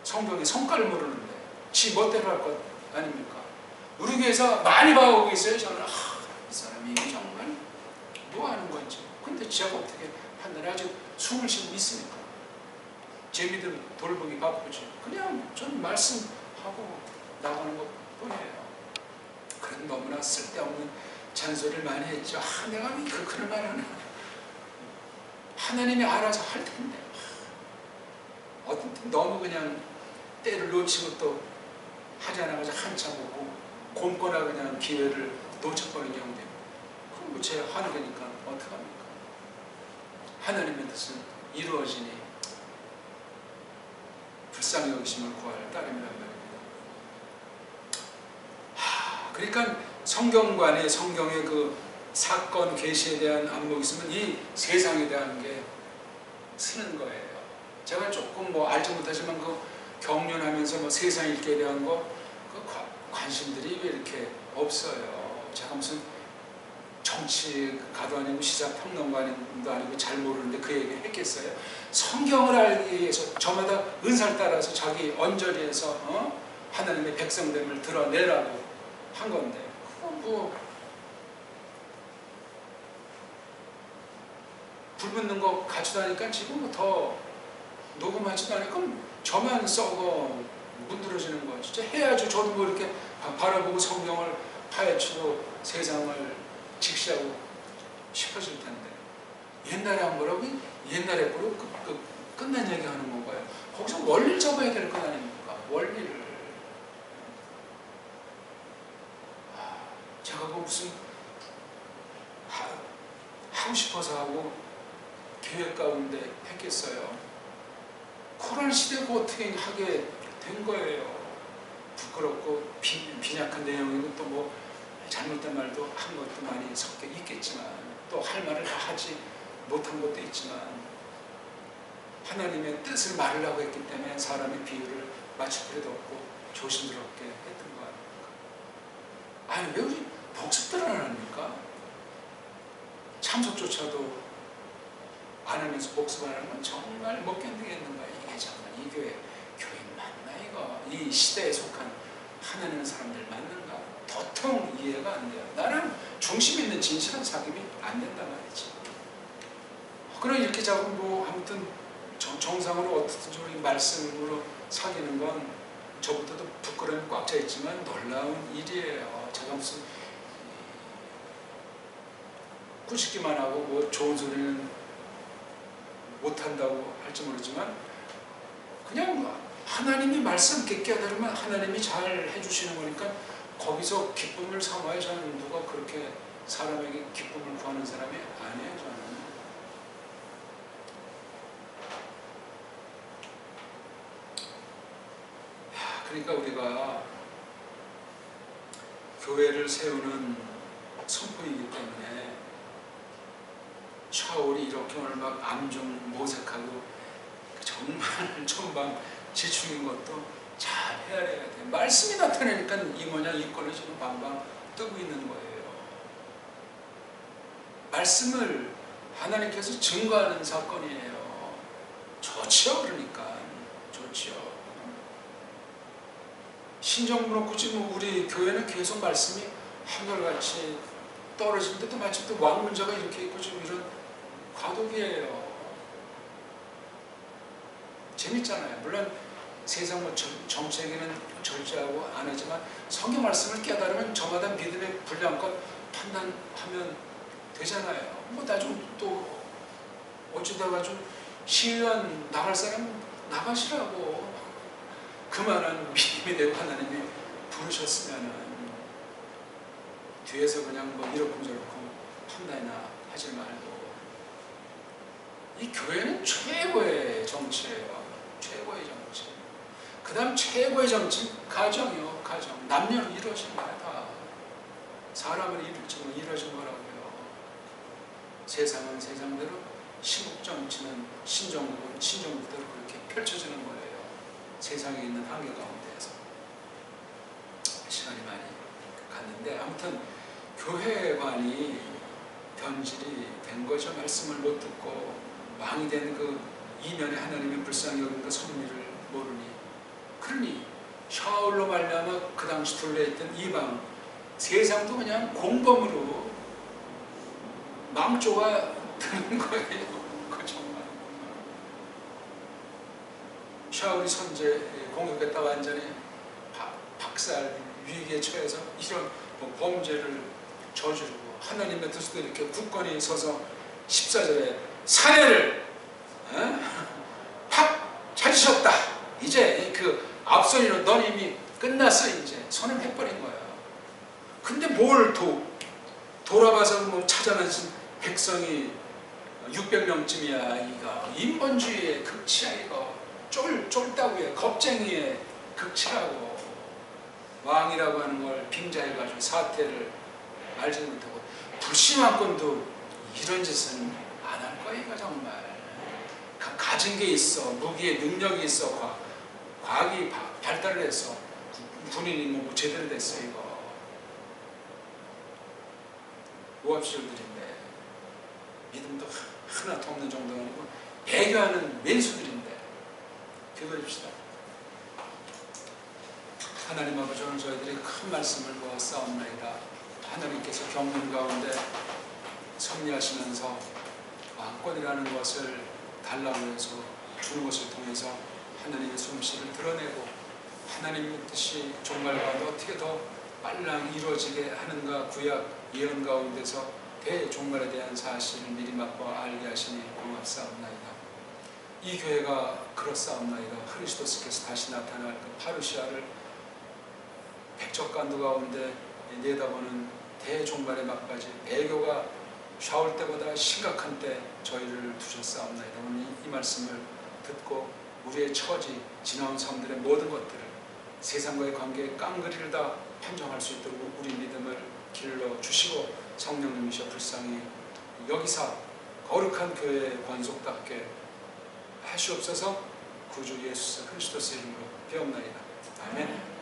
성경의 성과를 모르는데 지 멋대로 할 것 아닙니까? 우리 교회에서 많이 봐오고 있어요. 저는 이 사람이 정말 뭐 하는 건지. 근데 제가 어떻게 판단해? 아직 숨을 쉬고 있으니까 제 믿음 돌보기 바쁘지. 그냥 좀 말씀하고 나가는 것 뿐이에요. 그런 너무나 쓸데없는 잔소리를 많이 했죠. 내가 왜 그런 말 하나. 하나님이 알아서 할 텐데. 어떤 때 너무 그냥 때를 놓치고 또 하지 않아가지고 한참 오고 곰거나 그냥 기회를 놓쳐버린 경우도 있고. 그럼 뭐 제가 하는 거니까 어떡합니까? 하나님의 뜻은 이루어지니 불쌍히 여기심을 구할 따름이란 말입니다. 그러니까 성경관에 성경의 그 사건 계시에 대한 안목이 있으면 이 세상에 대한 게 쓰는 거예요. 제가 조금 뭐 알지 못하지만 그 경륜하면서 뭐 세상 읽기에 대한 거 그 관심들이 왜 이렇게 없어요. 제가 무슨 정치가도 아니고 시사평론가도 아니고 잘 모르는데 그 얘기를 했겠어요. 성경을 알기 위해서 저마다 은사를 따라서 자기 언저리에서 하나님의 백성됨을 드러내라고 한 건데 그건 뭐 불 붙는 거 같이 다니까 지금 뭐 더 녹음하지도 않으니까 저만 썩어 문드러지는 거예요. 진짜 해야죠. 저도 뭐 이렇게 바라보고 성경을 파헤치고 세상을 직시하고 싶어질 텐데 옛날에 한 거라고 옛날에 거로 끝난 얘기 하는 건가요? 거기서 원리를 잡아야 될 것 아닙니까? 원리를. 제가 뭐 무슨 하고 싶어서 하고 계획 가운데 했겠어요? 코로나 시대고 어떻게 하게 된 거예요. 부끄럽고 빈약한 내용이고 또 뭐 잘못된 말도 한 것도 많이 섞여 있겠지만 또 할 말을 다 하지 못한 것도 있지만 하나님의 뜻을 말하려고 했기 때문에 사람의 비유를 맞출 필요도 없고 조심스럽게 했던 거 아닙니까? 아니 왜 우리 복습들을 안 합니까? 참석조차도 안 하면서 복습 안 하는 건 정말 못 견디겠는 거야. 이게 정말 이 교인 맞나 이거? 이 시대에 속한 하나님의 사람들 맞는가? 도통 이해가 안 돼요. 나는 중심 있는 진실한 사귐이 안 된단 말이지. 그럼 이렇게 잡은 뭐 아무튼 정상으로 어떻든지 우리 말씀으로 사귀는 건 저부터도 부끄러움이 꽉 차 있지만 놀라운 일이에요. 제가 무슨 꾸짖기만 하고 뭐 좋은 소리는 못한다고 할지 모르지만 그냥 하나님이 말씀 깊게 깨달으면 하나님이 잘 해주시는 거니까 거기서 기쁨을 삼아야 저는 누가 그렇게 사람에게 기쁨을 구하는 사람이 아니에요. 저는. 그러니까 우리가 교회를 세우는 선포이기 때문에 샤울이 이렇게 오늘 막 암중 모색하고 정말 천방 지충인 것도 잘 헤아려야 돼. 말씀이 나타나니까 이 모양 이 꼴로 지금 방방 뜨고 있는 거예요. 말씀을 하나님께서 증거하는 사건이에요. 좋지요. 그러니까 좋지요. 신정부 놓고 지금 우리 교회는 계속 말씀이 한결같이 떨어지는데도 마침 또 왕문자가 이렇게 있고 지금 이런 과도기예요. 재밌잖아요. 물론 세상 뭐 정책에는 절제하고 안 하지만 성경 말씀을 깨달으면 저마다 믿음의 분량껏 판단하면 되잖아요. 뭐 나 좀 또 어쩌다가 좀 시의원 나갈 사람 나가시라고. 그만한 믿음이 되고 하나님이 부르셨으면은 뒤에서 그냥 뭐 이렇고 저렇고 판단이나 하지 말고. 이 교회는 최고의 정치예요. 최고의 정치. 그 다음 최고의 정치 가정이요. 가정. 남녀로 이루어진 거야 다. 사람을 이루어진 거라고요. 세상은 세상대로 시국정치는 신정부대로 그렇게 펼쳐지는 거예요. 세상에 있는 한계 가운데에서. 시간이 많이 갔는데 아무튼 교회관이 변질이 된 거죠. 말씀을 못 듣고 왕이 된 그 이면에 하나님의 불쌍히 여긴 그 섭리를 모르니. 그러니 샤울로 말미암아 그 당시 둘러있던 이방 세상도 그냥 공범으로 망조가 드는 거예요. 그 정말 샤울이 선제 공격했다가 완전히 박살 위기에 처해서 이런 범죄를 저지르고 하나님의 뜻도 이렇게 굳건히 서서 14절에 사내를 팍 찾으셨다. 이제 그 앞선이로 넌 이미 끝났어. 이제 선언해버린 거야. 근데 뭘 돌아봐서 뭐 찾아내신 백성이 600명쯤이야. 이거 인본주의의 극치야. 이거 쫄다구의 겁쟁이의 극치라고. 왕이라고 하는 걸 빙자해가지고 사태를 알지 못하고 불신왕권도 이런 짓은 안 할 거야. 이거 정말 가진 게 있어, 무기의 능력이 있어, 과학이 발달을 해서 군인이 뭐 제대로 됐어. 이거 모합시들인데 믿음도 하나도 없는 정도가 아니고 배교하는 왼수들인데 기도해줍시다. 하나님 아버지, 오늘 저희들이 큰 말씀을 모아 싸움나이다. 하나님께서 경륜 가운데 섭리하시면서 왕권이라는 것을 달라고 해서 주는 것을 통해서 하나님의 솜씨를 드러내고 하나님의 뜻이 종말 가운데 어떻게 더 빨랑 이루어지게 하는가, 구약 예언 가운데서 대종말에 대한 사실을 미리 맛보아 알게 하시니 고맙사옵나이다. 이 교회가 그렇사옵나이다. 그리스도께서 다시 나타날 그 파루시아를 백척간도 가운데 내다보는 대종말의 막바지, 배교가 샤울 때보다 심각한 때 저희를 두셨사옵나이다. 오늘 이 말씀을 듣고 우리의 처지, 지나온 삶들의 모든 것들을 세상과의 관계의 깡그리를 다 판정할 수 있도록 우리 믿음을 길러 주시고 성령님이셔 불쌍히 여기사 거룩한 교회의 권속답게 하시옵소서. 구주 예수 그리스도의 이름으로 배옵나이다. 아멘.